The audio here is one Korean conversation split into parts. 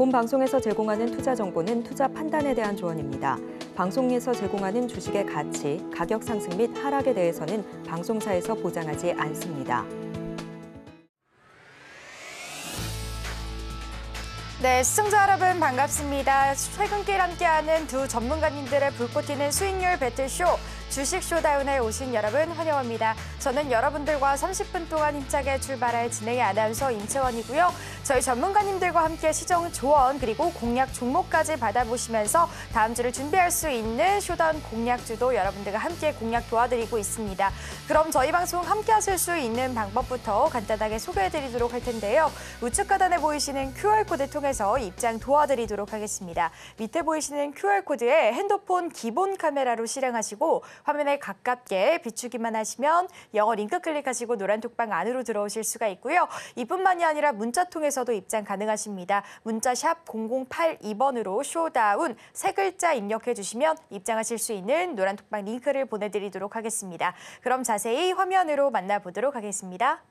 본 방송에서 제공하는 투자 정보는 투자 판단에 대한 조언입니다. 방송에서 제공하는 주식의 가치, 가격 상승 및 하락에 대해서는 방송사에서 보장하지 않습니다. 네, 시청자 여러분 반갑습니다. 퇴근길 함께하는 두 전문가님들의 불꽃 튀는 수익률 배틀쇼 주식 쇼다운에 오신 여러분 환영합니다. 저는 여러분들과 30분 동안 힘차게 출발할 진행의 아나운서 임채원이고요. 저희 전문가님들과 함께 시정 조언 그리고 공략 종목까지 받아보시면서 다음 주를 준비할 수 있는 쇼다운 공략주도 여러분들과 함께 공략 도와드리고 있습니다. 그럼 저희 방송 함께 하실 수 있는 방법부터 간단하게 소개해드리도록 할 텐데요. 우측 하단에 보이시는 QR코드 통해서 입장 도와드리도록 하겠습니다. 밑에 보이시는 QR코드에 핸드폰 기본 카메라로 실행하시고 화면에 가깝게 비추기만 하시면 영어 링크 클릭하시고 노란 톡방 안으로 들어오실 수가 있고요. 이뿐만이 아니라 문자 통해서도 입장 가능하십니다. 문자 샵 0082번으로 쇼다운 세 글자 입력해 주시면 입장하실 수 있는 노란 톡방 링크를 보내드리도록 하겠습니다. 그럼 자세히 화면으로 만나보도록 하겠습니다.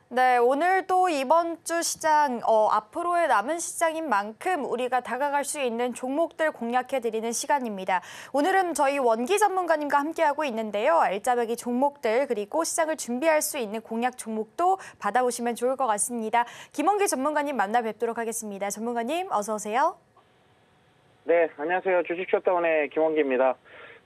네, 오늘도 이번 주 시장, 앞으로의 남은 시장인 만큼 우리가 다가갈 수 있는 종목들 공략해드리는 시간입니다. 오늘은 저희 원기 전문가님과 함께하고 있는데요. 알짜배기 종목들 그리고 시장을 준비할 수 있는 공략 종목도 받아보시면 좋을 것 같습니다. 김원기 전문가님 만나 뵙도록 하겠습니다. 전문가님 어서 오세요. 네, 안녕하세요. 주식 쇼다운의 김원기입니다.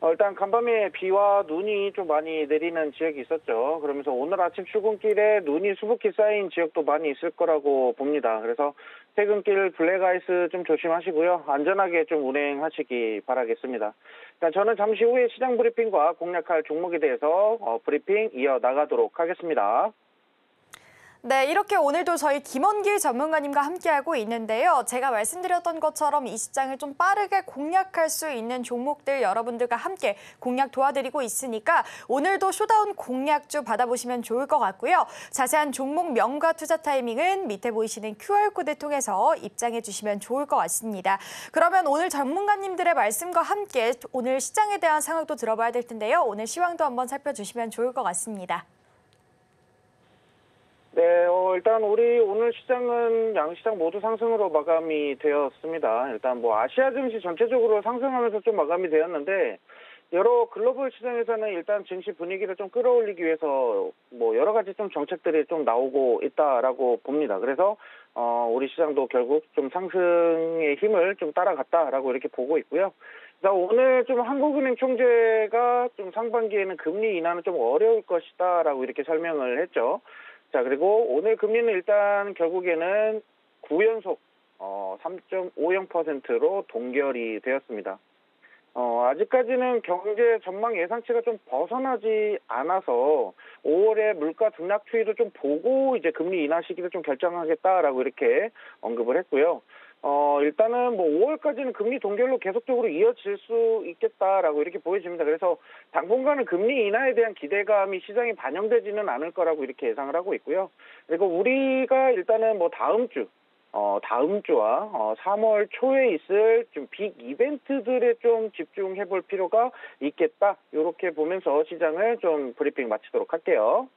일단 간밤에 비와 눈이 좀 많이 내리는 지역이 있었죠. 그러면서 오늘 아침 출근길에 눈이 수북히 쌓인 지역도 많이 있을 거라고 봅니다. 그래서 퇴근길 블랙아이스 좀 조심하시고요. 안전하게 좀 운행하시기 바라겠습니다. 저는 잠시 후에 시장 브리핑과 공략할 종목에 대해서 브리핑 이어나가도록 하겠습니다. 네, 이렇게 오늘도 저희 김원길 전문가님과 함께하고 있는데요. 제가 말씀드렸던 것처럼 이 시장을 좀 빠르게 공략할 수 있는 종목들 여러분들과 함께 공략 도와드리고 있으니까 오늘도 쇼다운 공략주 받아보시면 좋을 것 같고요. 자세한 종목명과 투자 타이밍은 밑에 보이시는 QR코드 통해서 입장해 주시면 좋을 것 같습니다. 그러면 오늘 전문가님들의 말씀과 함께 오늘 시장에 대한 상황도 들어봐야 될 텐데요. 오늘 시황도 한번 살펴주시면 좋을 것 같습니다. 네, 일단 우리 오늘 시장은 양시장 모두 상승으로 마감이 되었습니다. 일단 아시아 증시 전체적으로 상승하면서 좀 마감이 되었는데 여러 글로벌 시장에서는 일단 증시 분위기를 좀 끌어올리기 위해서 여러 가지 좀 정책들이 좀 나오고 있다라고 봅니다. 그래서 우리 시장도 결국 좀 상승의 힘을 좀 따라갔다라고 이렇게 보고 있고요. 오늘 좀 한국은행 총재가 좀 상반기에는 금리 인하는 좀 어려울 것이다라고 이렇게 설명을 했죠. 자, 그리고 오늘 금리는 일단 결국에는 9연속 3.50%로 동결이 되었습니다. 아직까지는 경제 전망 예상치가 좀 벗어나지 않아서 5월에 물가 등락 추이를 좀 보고 이제 금리 인하 시기를 좀 결정하겠다라고 이렇게 언급을 했고요. 일단은 5월까지는 금리 동결로 계속적으로 이어질 수 있겠다라고 이렇게 보여집니다. 그래서 당분간은 금리 인하에 대한 기대감이 시장에 반영되지는 않을 거라고 이렇게 예상을 하고 있고요. 그리고 우리가 일단은 다음 주와 3월 초에 있을 좀 빅 이벤트들에 좀 집중해 볼 필요가 있겠다. 이렇게 보면서 시장을 좀 브리핑 마치도록 할게요.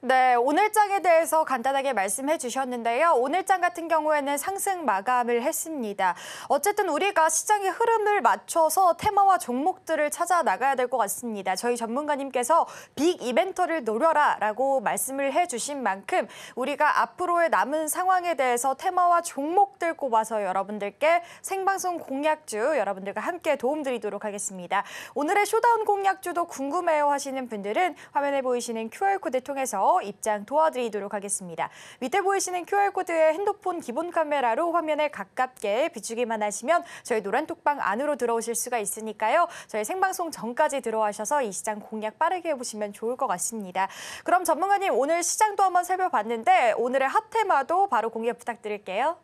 네, 오늘장에 대해서 간단하게 말씀해 주셨는데요. 오늘장 같은 경우에는 상승 마감을 했습니다. 어쨌든 우리가 시장의 흐름을 맞춰서 테마와 종목들을 찾아 나가야 될 것 같습니다. 저희 전문가님께서 빅 이벤트를 노려라라고 말씀을 해주신 만큼 우리가 앞으로의 남은 상황에 대해서 테마와 종목들 꼽아서 여러분들께 생방송 공략주 여러분들과 함께 도움드리도록 하겠습니다. 오늘의 쇼다운 공략주도 궁금해요 하시는 분들은 화면에 보이시는 QR코드 통해서 대해서 입장 도와드리도록 하겠습니다. 밑에 보이시는 QR코드에 핸드폰 기본 카메라로 화면에 가깝게 비추기만 하시면 저희 노란톡방 안으로 들어오실 수가 있으니까요. 저희 생방송 전까지 들어와셔서 이 시장 공략 빠르게 해보시면 좋을 것 같습니다. 그럼 전문가님, 오늘 시장도 한번 살펴봤는데 오늘의 핫테마도 바로 공개 부탁드릴게요.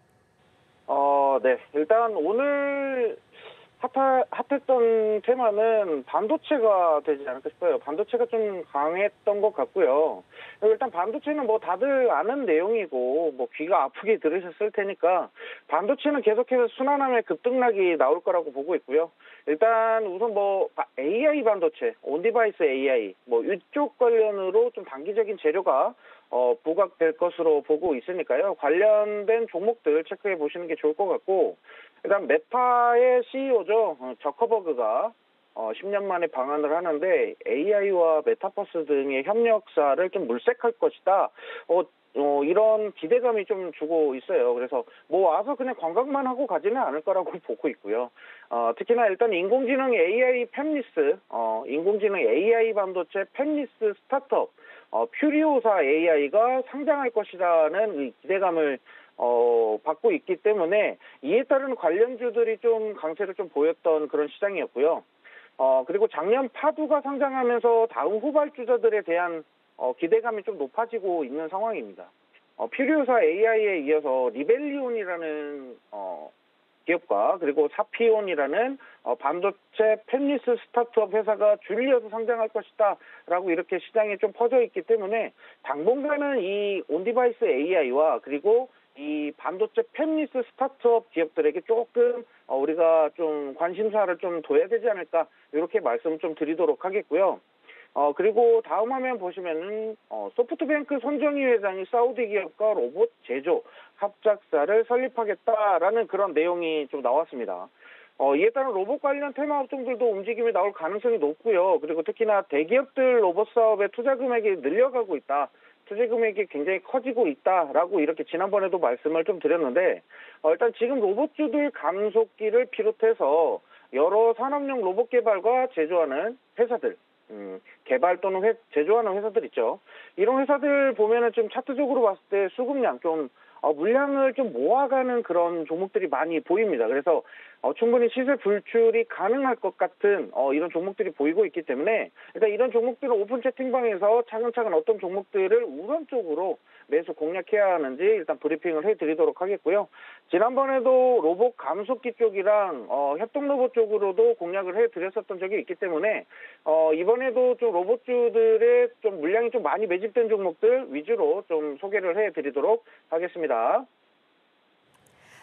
네. 일단 오늘 핫했던 테마는 반도체가 되지 않을까 싶어요. 반도체가 좀 강했던 것 같고요. 일단 반도체는 뭐 다들 아는 내용이고 뭐 귀가 아프게 들으셨을 테니까 반도체는 계속해서 순환함의 급등락이 나올 거라고 보고 있고요. 일단 우선 뭐 AI 반도체, 온디바이스 AI 뭐 이쪽 관련으로 좀 단기적인 재료가 부각될 것으로 보고 있으니까요. 관련된 종목들 체크해 보시는 게 좋을 것 같고, 일단 메타의 CEO죠. 저커버그가 10년 만에 방한을 하는데 AI와 메타버스 등의 협력사를 좀 물색할 것이다. 이런 기대감이 좀 주고 있어요. 그래서 뭐 와서 그냥 관광만 하고 가지는 않을 거라고 보고 있고요. 특히나 일단 인공지능 AI 팹리스, 인공지능 AI 반도체 팹리스 스타트업 퓨리오사 AI가 상장할 것이라는 기대감을 받고 있기 때문에 이에 따른 관련주들이 좀 강세를 좀 보였던 그런 시장이었고요. 그리고 작년 파두가 상장하면서 다음 후발주자들에 대한 기대감이 좀 높아지고 있는 상황입니다. 퓨리오사 AI에 이어서 리벨리온이라는 기업과 그리고 사피온이라는 반도체 팹리스 스타트업 회사가 줄이어서 상장할 것이다 라고 이렇게 시장에 좀 퍼져 있기 때문에 당분간은 이 온디바이스 AI와 그리고 이 반도체 팹리스 스타트업 기업들에게 조금 우리가 좀 관심사를 좀 둬야 되지 않을까 이렇게 말씀을 좀 드리도록 하겠고요. 그리고 다음 화면 보시면은 소프트뱅크 손정희 회장이 사우디 기업과 로봇 제조 합작사를 설립하겠다라는 그런 내용이 좀 나왔습니다. 이에 따른 로봇 관련 테마 업종들도 움직임이 나올 가능성이 높고요. 그리고 특히나 대기업들 로봇 사업의 투자 금액이 늘려가고 있다. 투자 금액이 굉장히 커지고 있다라고 이렇게 지난번에도 말씀을 좀 드렸는데, 일단 지금 로봇주들 감속기를 비롯해서 여러 산업용 로봇 개발과 제조하는 회사들, 개발 또는 제조하는 회사들 있죠. 이런 회사들 보면은 좀 차트적으로 봤을 때 수급량 좀 물량을 좀 모아가는 그런 종목들이 많이 보입니다. 그래서 충분히 시세 불출이 가능할 것 같은 이런 종목들이 보이고 있기 때문에 일단 이런 종목들은 오픈 채팅방에서 차근차근 어떤 종목들을 우선적으로 매수 공략해야 하는지 일단 브리핑을 해드리도록 하겠고요. 지난번에도 로봇 감속기 쪽이랑 협동 로봇 쪽으로도 공략을 해드렸었던 적이 있기 때문에 이번에도 좀 로봇주들의 좀 물량이 좀 많이 매집된 종목들 위주로 좀 소개를 해드리도록 하겠습니다.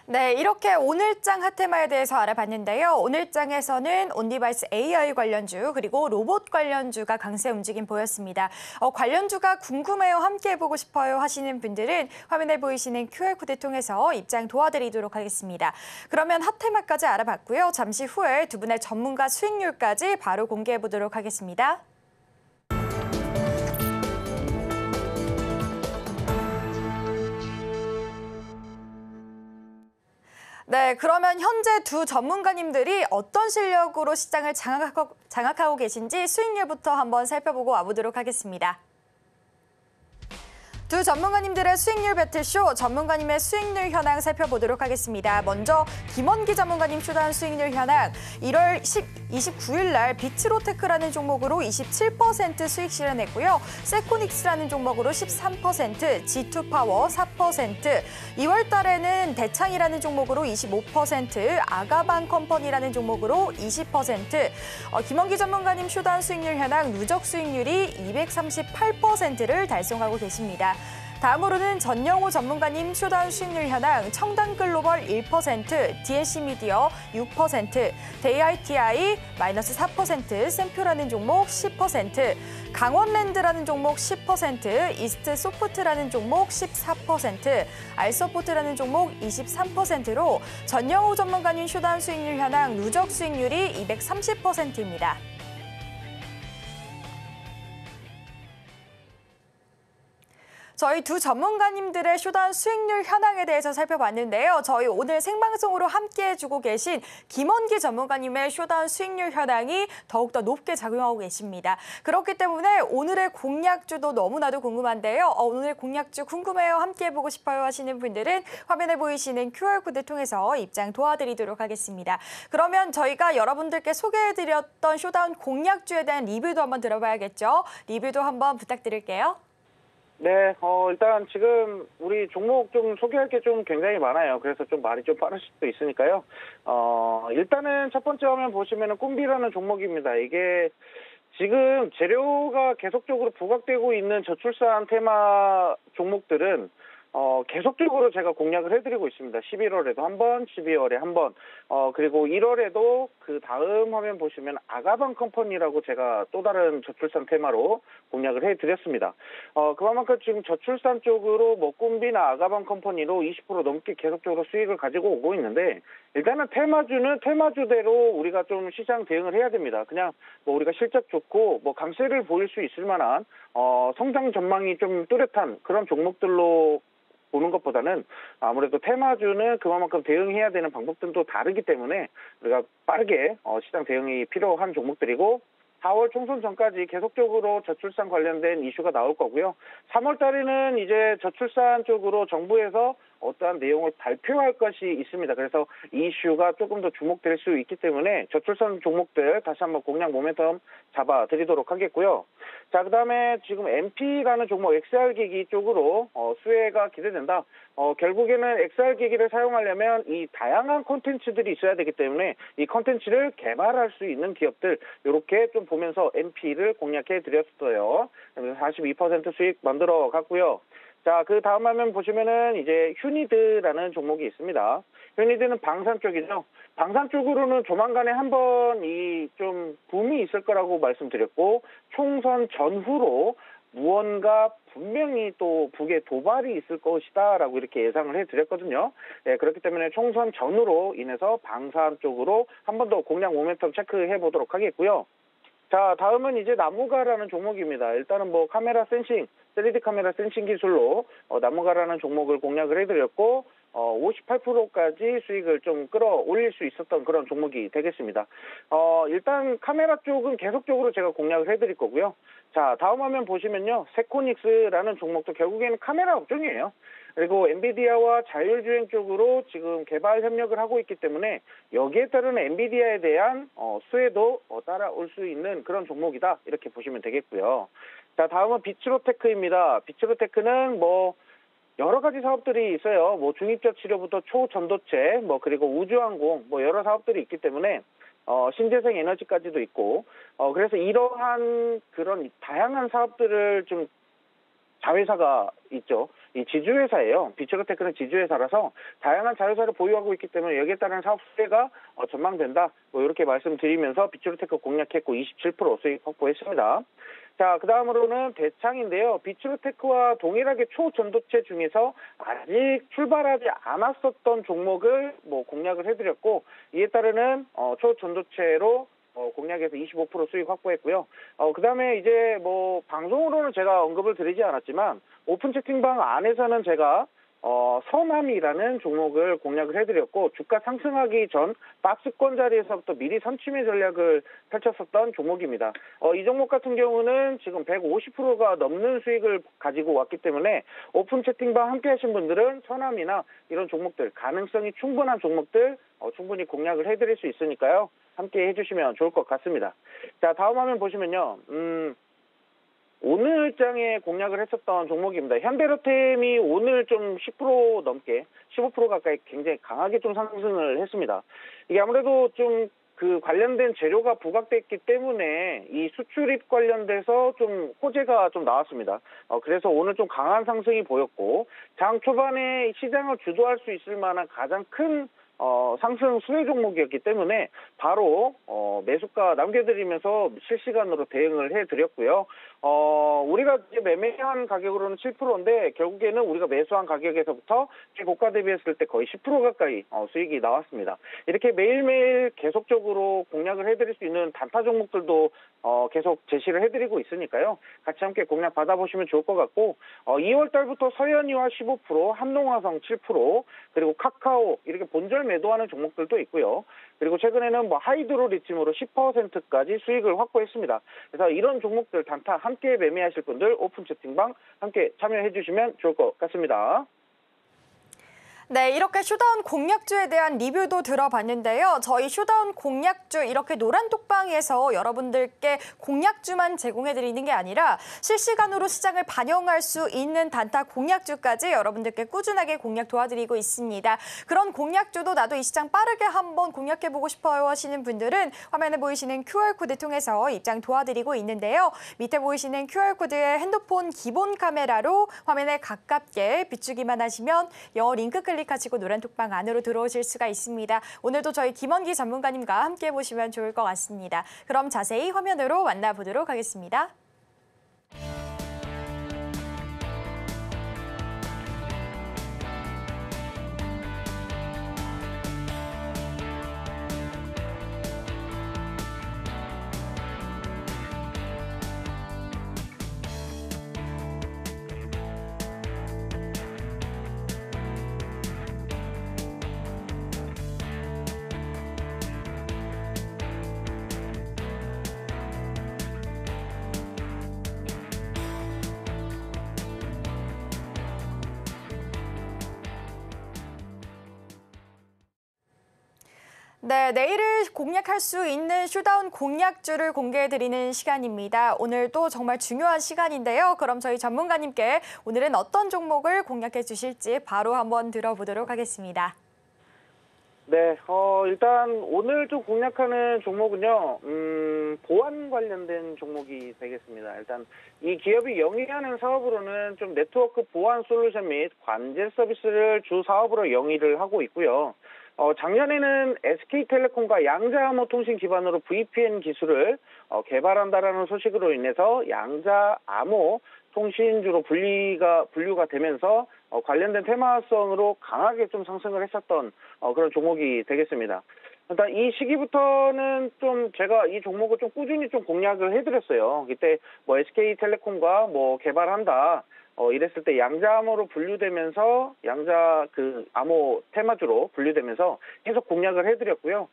네, 이렇게 오늘장 핫테마에 대해서 알아봤는데요. 오늘장에서는 온디바이스 AI 관련주 그리고 로봇 관련주가 강세 움직임 보였습니다. 관련주가 궁금해요, 함께 해보고 싶어요 하시는 분들은 화면에 보이시는 QR코드 통해서 입장 도와드리도록 하겠습니다. 그러면 핫테마까지 알아봤고요. 잠시 후에 두 분의 전문가 수익률까지 바로 공개해보도록 하겠습니다. 네, 그러면 현재 두 전문가님들이 어떤 실력으로 시장을 장악하고 계신지 수익률부터 한번 살펴보고 와보도록 하겠습니다. 두 전문가님들의 수익률 배틀쇼, 전문가님의 수익률 현황 살펴보도록 하겠습니다. 먼저 김원기 전문가님 추단 수익률 현황, 1월 29일 날 비트로테크라는 종목으로 27% 수익 실현했고요. 세코닉스라는 종목으로 13%, G2파워 4%, 2월 달에는 대창이라는 종목으로 25%, 아가방 컴퍼니라는 종목으로 20%, 김원기 전문가님 추단 수익률 현황 누적 수익률이 238%를 달성하고 계십니다. 다음으로는 전영호 전문가님 쇼다운 수익률 현황 청단글로벌 1%, DNC미디어 6%, 데이아이티아이 마이너스 4%, 샘표라는 종목 10%, 강원랜드라는 종목 10%, 이스트소프트라는 종목 14%, 알서포트라는 종목 23%로 전영호 전문가님 쇼다운 수익률 현황 누적 수익률이 230%입니다. 저희 두 전문가님들의 쇼다운 수익률 현황에 대해서 살펴봤는데요. 저희 오늘 생방송으로 함께해주고 계신 김원기 전문가님의 쇼다운 수익률 현황이 더욱더 높게 작용하고 계십니다. 그렇기 때문에 오늘의 공략주도 너무나도 궁금한데요. 오늘 공략주 궁금해요, 함께해보고 싶어요 하시는 분들은 화면에 보이시는 QR코드 통해서 입장 도와드리도록 하겠습니다. 그러면 저희가 여러분들께 소개해드렸던 쇼다운 공략주에 대한 리뷰도 한번 들어봐야겠죠. 리뷰도 한번 부탁드릴게요. 네, 일단 지금 우리 종목 좀 소개할 게 좀 굉장히 많아요. 그래서 좀 말이 좀 빠를 수도 있으니까요. 일단은 첫 번째 화면 보시면은 꿈비라는 종목입니다. 이게 지금 재료가 계속적으로 부각되고 있는 저출산 테마 종목들은 계속적으로 제가 공략을 해드리고 있습니다. 11월에도 한 번, 12월에 한 번, 그리고 1월에도 그 다음 화면 보시면 아가방 컴퍼니라고 제가 또 다른 저출산 테마로 공략을 해드렸습니다. 그만큼 지금 저출산 쪽으로 뭐 꿈비나 아가방 컴퍼니로 20% 넘게 계속적으로 수익을 가지고 오고 있는데, 일단은 테마주는 테마주대로 우리가 좀 시장 대응을 해야 됩니다. 그냥 뭐 우리가 실적 좋고 뭐 강세를 보일 수 있을 만한 성장 전망이 좀 뚜렷한 그런 종목들로 보는 것보다는 아무래도 테마주는 그만큼 대응해야 되는 방법들도 다르기 때문에 우리가 빠르게 시장 대응이 필요한 종목들이고, 4월 총선 전까지 계속적으로 저출산 관련된 이슈가 나올 거고요. 3월 달에는 이제 저출산 쪽으로 정부에서 어떠한 내용을 발표할 것이 있습니다. 그래서 이 이슈가 조금 더 주목될 수 있기 때문에 저출산 종목들 다시 한번 공략 모멘텀 잡아드리도록 하겠고요. 자, 그다음에 지금 MP라는 종목 XR기기 쪽으로 수혜가 기대된다. 결국에는 XR기기를 사용하려면 이 다양한 콘텐츠들이 있어야 되기 때문에 이 콘텐츠를 개발할 수 있는 기업들 이렇게 좀 보면서 MP를 공략해 드렸어요. 42% 수익 만들어 갔고요. 자, 그 다음 화면 보시면은 이제 휴니드라는 종목이 있습니다. 휴니드는 방산 쪽이죠. 방산 쪽으로는 조만간에 한번 이 좀 붐이 있을 거라고 말씀드렸고, 총선 전후로 무언가 분명히 또 북에 도발이 있을 것이다라고 이렇게 예상을 해드렸거든요. 네, 그렇기 때문에 총선 전후로 인해서 방산 쪽으로 한 번 더 공략 모멘텀 체크해 보도록 하겠고요. 자, 다음은 이제 나무가라는 종목입니다. 일단은 뭐 카메라 센싱, 3D 카메라 센싱 기술로 나무가라는 종목을 공략을 해드렸고, 58%까지 수익을 좀 끌어올릴 수 있었던 그런 종목이 되겠습니다. 일단 카메라 쪽은 계속적으로 제가 공략을 해드릴 거고요. 자, 다음 화면 보시면요. 세코닉스라는 종목도 결국에는 카메라 업종이에요. 그리고 엔비디아와 자율주행 쪽으로 지금 개발 협력을 하고 있기 때문에 여기에 따른 엔비디아에 대한 수혜도 따라올 수 있는 그런 종목이다, 이렇게 보시면 되겠고요. 자, 다음은 비츠로테크입니다. 비츠로테크는 뭐 여러 가지 사업들이 있어요. 뭐 중입적 치료부터 초전도체, 뭐 그리고 우주항공, 뭐 여러 사업들이 있기 때문에 신재생 에너지까지도 있고, 그래서 이러한 그런 다양한 사업들을 좀 자회사가 있죠. 이 지주회사예요. 비츠로테크는 지주회사라서 다양한 자회사를 보유하고 있기 때문에 여기에 따른 사업 수혜가 전망된다, 뭐 이렇게 말씀드리면서 비츠로테크 공략했고 27% 수익 확보했습니다. 자, 그 다음으로는 대창인데요. 비츠로테크와 동일하게 초전도체 중에서 아직 출발하지 않았었던 종목을 뭐 공략을 해드렸고, 이에 따르는 초전도체로 공략해서 25% 수익 확보했고요. 그 다음에 이제 뭐 방송으로는 제가 언급을 드리지 않았지만 오픈 채팅방 안에서는 제가 서남이라는 종목을 공략을 해드렸고, 주가 상승하기 전 박스권 자리에서부터 미리 선침의 전략을 펼쳤었던 종목입니다. 이 종목 같은 경우는 지금 150%가 넘는 수익을 가지고 왔기 때문에 오픈 채팅방 함께 하신 분들은 서남이나 이런 종목들, 가능성이 충분한 종목들 충분히 공략을 해드릴 수 있으니까요. 함께 해주시면 좋을 것 같습니다. 자, 다음 화면 보시면요. 오늘 장에 공략을 했었던 종목입니다. 현대로템이 오늘 좀 10% 넘게 15% 가까이 굉장히 강하게 좀 상승을 했습니다. 이게 아무래도 좀 그 관련된 재료가 부각됐기 때문에 이 수출입 관련돼서 좀 호재가 좀 나왔습니다. 그래서 오늘 좀 강한 상승이 보였고, 장 초반에 시장을 주도할 수 있을 만한 가장 큰 상승 수혜 종목이었기 때문에 바로 매수가 남겨드리면서 실시간으로 대응을 해드렸고요. 우리가 이제 매매한 가격으로는 7%인데 결국에는 우리가 매수한 가격에서부터 최고가 대비했을 때 거의 10% 가까이 수익이 나왔습니다. 이렇게 매일매일 계속적으로 공략을 해드릴 수 있는 단타 종목들도 계속 제시를 해드리고 있으니까요. 같이 함께 공략 받아보시면 좋을 것 같고 2월 달부터 서현이와 15%, 한농화성 7%, 그리고 카카오 이렇게 본절 매도하는 종목들도 있고요. 그리고 최근에는 뭐 하이드로 리튬으로 10%까지 수익을 확보했습니다. 그래서 이런 종목들 단타 함께 매매하실 분들 오픈 채팅방 함께 참여해 주시면 좋을 것 같습니다. 네, 이렇게 쇼다운 공략주에 대한 리뷰도 들어봤는데요. 저희 쇼다운 공략주 이렇게 노란 톡방에서 여러분들께 공략주만 제공해드리는 게 아니라 실시간으로 시장을 반영할 수 있는 단타 공략주까지 여러분들께 꾸준하게 공략 도와드리고 있습니다. 그런 공략주도 나도 이 시장 빠르게 한번 공략해보고 싶어요 하시는 분들은 화면에 보이시는 QR코드 통해서 입장 도와드리고 있는데요. 밑에 보이시는 QR코드에 핸드폰 기본 카메라로 화면에 가깝게 비추기만 하시면 여 링크 클릭하시고 노란 톡방 안으로 들어오실 수가 있습니다. 오늘도 저희 김원기 전문가님과 함께 보시면 좋을 것 같습니다. 그럼 자세히 화면으로 만나보도록 하겠습니다. 네, 내일을 공략할 수 있는 쇼다운 공략주를 공개해드리는 시간입니다. 오늘도 정말 중요한 시간인데요. 그럼 저희 전문가님께 오늘은 어떤 종목을 공략해 주실지 바로 한번 들어보도록 하겠습니다. 네, 일단 오늘 좀 공략하는 종목은요, 보안 관련된 종목이 되겠습니다. 일단 이 기업이 영위하는 사업으로는 좀 네트워크 보안 솔루션 및 관제 서비스를 주 사업으로 영위를 하고 있고요. 작년에는 SK텔레콤과 양자암호 통신 기반으로 VPN 기술을 개발한다라는 소식으로 인해서 양자암호 통신주로 분류가 되면서 관련된 테마성으로 강하게 좀 상승을 했었던 그런 종목이 되겠습니다. 일단 이 시기부터는 좀 제가 이 종목을 좀 꾸준히 좀 공략을 해드렸어요. 이때 뭐 SK텔레콤과 뭐 개발한다. 이랬을 때 양자암호로 분류되면서 암호 테마주로 분류되면서 계속 공략을 해드렸고요.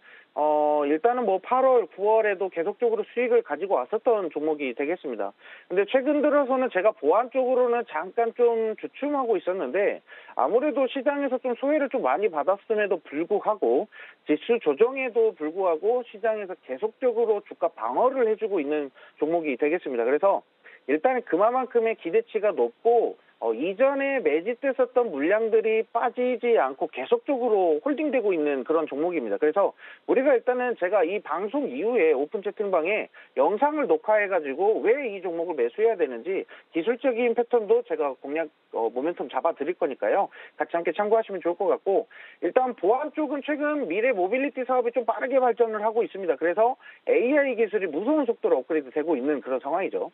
일단은 뭐 8월, 9월에도 계속적으로 수익을 가지고 왔었던 종목이 되겠습니다. 근데 최근 들어서는 제가 보안 쪽으로는 잠깐 좀 주춤하고 있었는데 아무래도 시장에서 좀 소외를 좀 많이 받았음에도 불구하고 지수 조정에도 불구하고 시장에서 계속적으로 주가 방어를 해주고 있는 종목이 되겠습니다. 그래서 일단 그만큼의 기대치가 높고 이전에 매집됐었던 물량들이 빠지지 않고 계속적으로 홀딩되고 있는 그런 종목입니다. 그래서 우리가 일단은 제가 이 방송 이후에 오픈 채팅방에 영상을 녹화해가지고 왜 이 종목을 매수해야 되는지 기술적인 패턴도 제가 공략 모멘텀 잡아드릴 거니까요. 같이 함께 참고하시면 좋을 것 같고 일단 보안 쪽은 최근 미래 모빌리티 사업이 좀 빠르게 발전을 하고 있습니다. 그래서 AI 기술이 무서운 속도로 업그레이드 되고 있는 그런 상황이죠.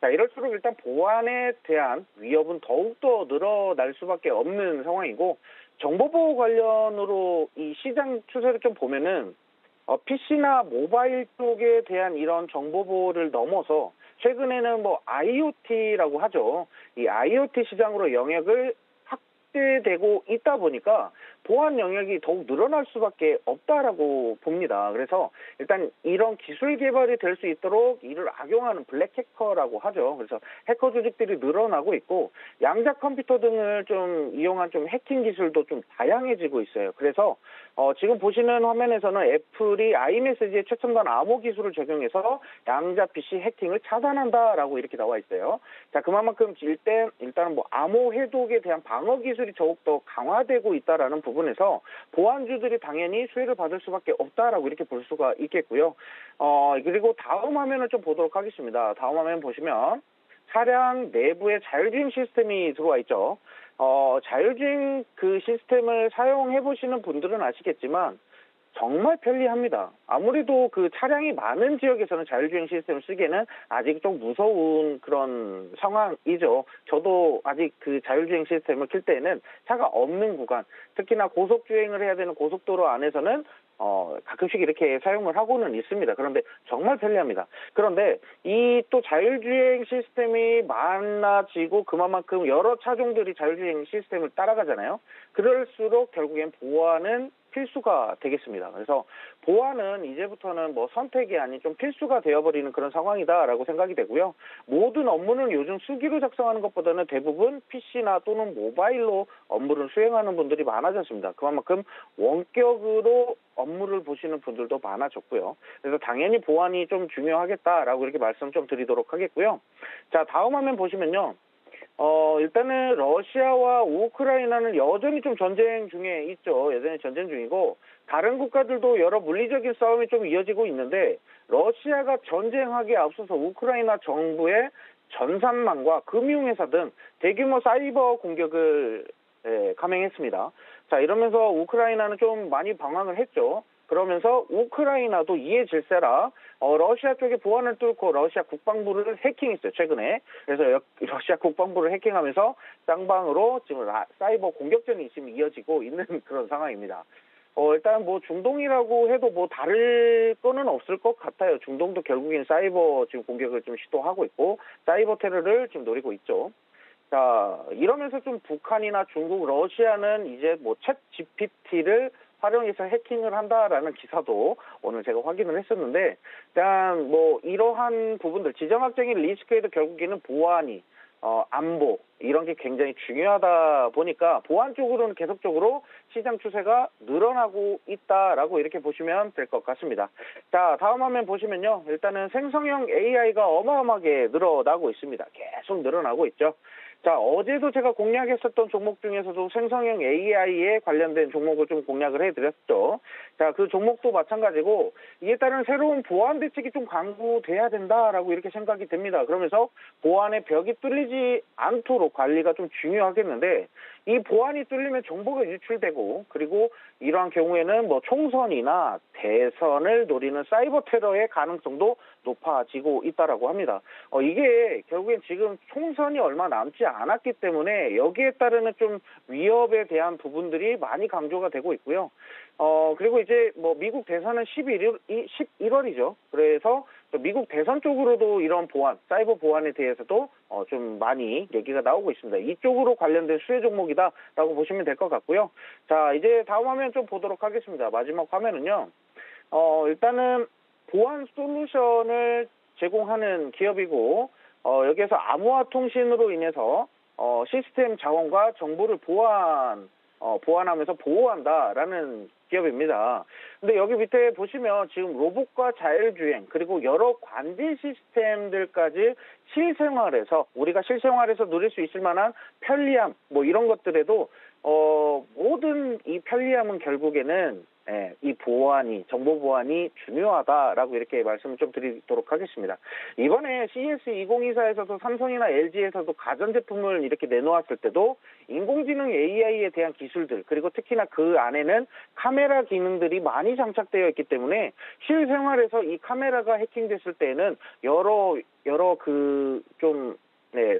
자, 이럴수록 일단 보안에 대한 위협은 더욱더 늘어날 수밖에 없는 상황이고 정보보호 관련으로 이 시장 추세를 좀 보면은 PC나 모바일 쪽에 대한 이런 정보보호를 넘어서 최근에는 뭐 IoT라고 하죠. 이 IoT 시장으로 영역을 확대되고 있다 보니까 보안 영역이 더욱 늘어날 수밖에 없다라고 봅니다. 그래서 일단 이런 기술 개발이 될 수 있도록 이를 악용하는 블랙 해커라고 하죠. 그래서 해커 조직들이 늘어나고 있고 양자 컴퓨터 등을 좀 이용한 좀 해킹 기술도 좀 다양해지고 있어요. 그래서 지금 보시는 화면에서는 애플이 아이메시지의 최첨단 암호 기술을 적용해서 양자 PC 해킹을 차단한다라고 이렇게 나와 있어요. 자, 그만큼 일단은 뭐 암호 해독에 대한 방어 기술이 더욱더 강화되고 있다라는 부분에서 보안주들이 당연히 수혜를 받을 수밖에 없다라고 이렇게 볼 수가 있겠고요. 그리고 다음 화면을 좀 보도록 하겠습니다. 다음 화면 보시면 차량 내부에 자율주행 시스템이 들어와 있죠. 자율주행 그 시스템을 사용해 보시는 분들은 아시겠지만 정말 편리합니다. 아무래도 그 차량이 많은 지역에서는 자율주행 시스템을 쓰기에는 아직 좀 무서운 그런 상황이죠. 저도 아직 그 자율주행 시스템을 킬 때에는 차가 없는 구간, 특히나 고속주행을 해야 되는 고속도로 안에서는 가끔씩 이렇게 사용을 하고는 있습니다. 그런데 정말 편리합니다. 그런데 이 또 자율주행 시스템이 많아지고 그만큼 여러 차종들이 자율주행 시스템을 따라가잖아요. 그럴수록 결국엔 보안은 필수가 되겠습니다. 그래서 보안은 이제부터는 뭐 선택이 아닌 좀 필수가 되어버리는 그런 상황이다라고 생각이 되고요. 모든 업무는 요즘 수기로 작성하는 것보다는 대부분 PC나 또는 모바일로 업무를 수행하는 분들이 많아졌습니다. 그만큼 원격으로 업무를 보시는 분들도 많아졌고요. 그래서 당연히 보안이 좀 중요하겠다라고 이렇게 말씀 좀 드리도록 하겠고요. 자, 다음 화면 보시면요. 일단은 러시아와 우크라이나는 여전히 좀 전쟁 중에 있죠. 여전히 전쟁 중이고 다른 국가들도 여러 물리적인 싸움이 좀 이어지고 있는데 러시아가 전쟁하기에 앞서서 우크라이나 정부의 전산망과 금융회사 등 대규모 사이버 공격을 감행했습니다. 자, 이러면서 우크라이나는 좀 많이 방황을 했죠. 그러면서 우크라이나도 이에 질세라 러시아 쪽에 보안을 뚫고 러시아 국방부를 해킹했어요, 최근에. 그래서 러시아 국방부를 해킹하면서 쌍방으로 지금 사이버 공격전이 지금 이어지고 있는 그런 상황입니다. 일단 뭐 중동이라고 해도 뭐 다를 거는 없을 것 같아요. 중동도 결국엔 사이버 지금 공격을 좀 시도하고 있고 사이버 테러를 지금 노리고 있죠. 자, 이러면서 좀 북한이나 중국, 러시아는 이제 뭐 챗 GPT를 활용해서 해킹을 한다라는 기사도 오늘 제가 확인을 했었는데, 일단 뭐 이러한 부분들, 지정학적인 리스크에도 결국에는 보안이, 안보, 이런 게 굉장히 중요하다 보니까 보안 쪽으로는 계속적으로 시장 추세가 늘어나고 있다라고 이렇게 보시면 될 것 같습니다. 자, 다음 화면 보시면요. 일단은 생성형 AI가 어마어마하게 늘어나고 있습니다. 계속 늘어나고 있죠. 자, 어제도 제가 공략했었던 종목 중에서도 생성형 AI에 관련된 종목을 좀 공략을 해드렸죠. 자, 그 종목도 마찬가지고 이에 따른 새로운 보안 대책이 좀 강구돼야 된다라고 이렇게 생각이 됩니다. 그러면서 보안의 벽이 뚫리지 않도록 관리가 좀 중요하겠는데 이 보안이 뚫리면 정보가 유출되고 그리고 이러한 경우에는 뭐 총선이나 대선을 노리는 사이버 테러의 가능성도 높아지고 있다라고 합니다. 이게 결국엔 지금 총선이 얼마 남지 않았기 때문에 여기에 따르는 좀 위협에 대한 부분들이 많이 강조가 되고 있고요. 그리고 이제 뭐 미국 대선은 11월이죠. 그래서 미국 대선 쪽으로도 이런 보안, 사이버 보안에 대해서도 좀 많이 얘기가 나오고 있습니다. 이쪽으로 관련된 수혜 종목이다라고 보시면 될 것 같고요. 자, 이제 다음 화면 좀 보도록 하겠습니다. 마지막 화면은요. 일단은 보안 솔루션을 제공하는 기업이고 여기에서 암호화 통신으로 인해서 시스템 자원과 정보를 보완하면서 보호한다라는 기업입니다. 근데 여기 밑에 보시면 지금 로봇과 자율주행 그리고 여러 관제 시스템들까지 실생활에서 우리가 실생활에서 누릴 수 있을 만한 편리함 뭐 이런 것들에도 모든 이 편리함은 결국에는 이 보안이, 정보 보안이 중요하다라고 이렇게 말씀을 좀 드리도록 하겠습니다. 이번에 CES 2024에서도 삼성이나 LG에서도 가전제품을 이렇게 내놓았을 때도 인공지능 AI에 대한 기술들, 그리고 특히나 그 안에는 카메라 기능들이 많이 장착되어 있기 때문에 실생활에서 이 카메라가 해킹됐을 때에는 여러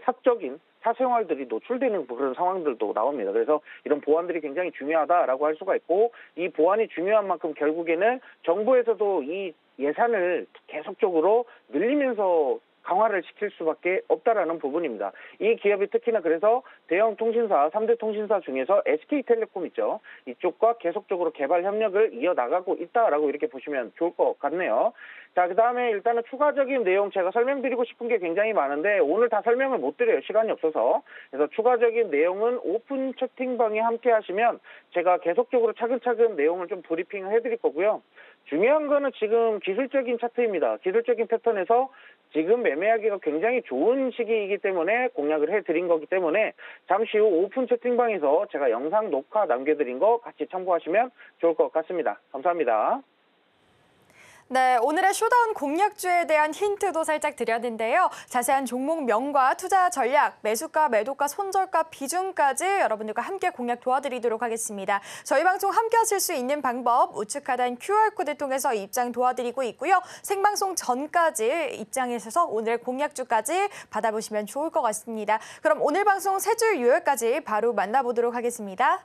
사적인 사생활들이 노출되는 그런 상황들도 나옵니다. 그래서 이런 보안들이 굉장히 중요하다라고 할 수가 있고 이 보안이 중요한 만큼 결국에는 정부에서도 이 예산을 계속적으로 늘리면서 강화를 시킬 수밖에 없다라는 부분입니다. 이 기업이 특히나 그래서 대형 통신사, 3대 통신사 중에서 SK텔레콤 있죠. 이쪽과 계속적으로 개발 협력을 이어나가고 있다라고 이렇게 보시면 좋을 것 같네요. 자, 그 다음에 일단은 추가적인 내용 제가 설명드리고 싶은 게 굉장히 많은데 오늘 다 설명을 못 드려요. 시간이 없어서. 그래서 추가적인 내용은 오픈 채팅방에 함께 하시면 제가 계속적으로 차근차근 내용을 좀 브리핑을 해드릴 거고요. 중요한 거는 지금 기술적인 차트입니다. 기술적인 패턴에서 지금 매매하기가 굉장히 좋은 시기이기 때문에 공략을 해드린 거기 때문에 잠시 후 오픈 채팅방에서 제가 영상 녹화 남겨드린 거 같이 참고하시면 좋을 것 같습니다. 감사합니다. 네, 오늘의 쇼다운 공략주에 대한 힌트도 살짝 드렸는데요. 자세한 종목명과 투자 전략, 매수가, 매도가, 손절가, 비중까지 여러분들과 함께 공략 도와드리도록 하겠습니다. 저희 방송 함께 하실 수 있는 방법 우측 하단 QR코드 통해서 입장 도와드리고 있고요. 생방송 전까지 입장하셔서 오늘 공략주까지 받아보시면 좋을 것 같습니다. 그럼 오늘 방송 세 줄 요약까지 바로 만나보도록 하겠습니다.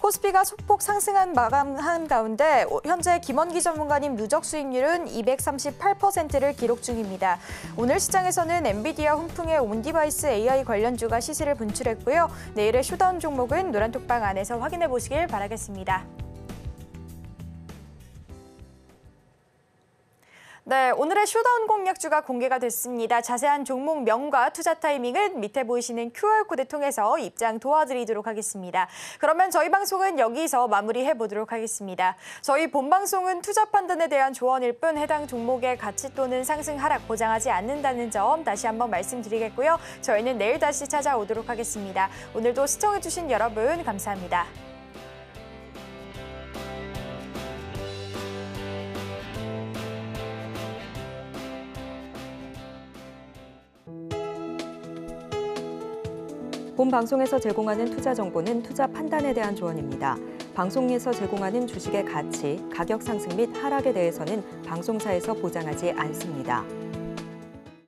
코스피가 소폭 상승한 마감한 가운데 현재 김원기 전문가님 누적 수익률은 238%를 기록 중입니다. 오늘 시장에서는 엔비디아 훈풍의 온디바이스 AI 관련주가 시세를 분출했고요. 내일의 쇼다운 종목은 노란톡방 안에서 확인해 보시길 바라겠습니다. 네, 오늘의 쇼다운 공략주가 공개가 됐습니다. 자세한 종목명과 투자 타이밍은 밑에 보이시는 QR코드 통해서 입장 도와드리도록 하겠습니다. 그러면 저희 방송은 여기서 마무리해 보도록 하겠습니다. 저희 본방송은 투자 판단에 대한 조언일 뿐 해당 종목의 가치 또는 상승 하락 보장하지 않는다는 점 다시 한번 말씀드리겠고요. 저희는 내일 다시 찾아오도록 하겠습니다. 오늘도 시청해주신 여러분 감사합니다. 본 방송에서 제공하는 투자 정보는 투자 판단에 대한 조언입니다. 방송에서 제공하는 주식의 가치, 가격 상승 및 하락에 대해서는 방송사에서 보장하지 않습니다.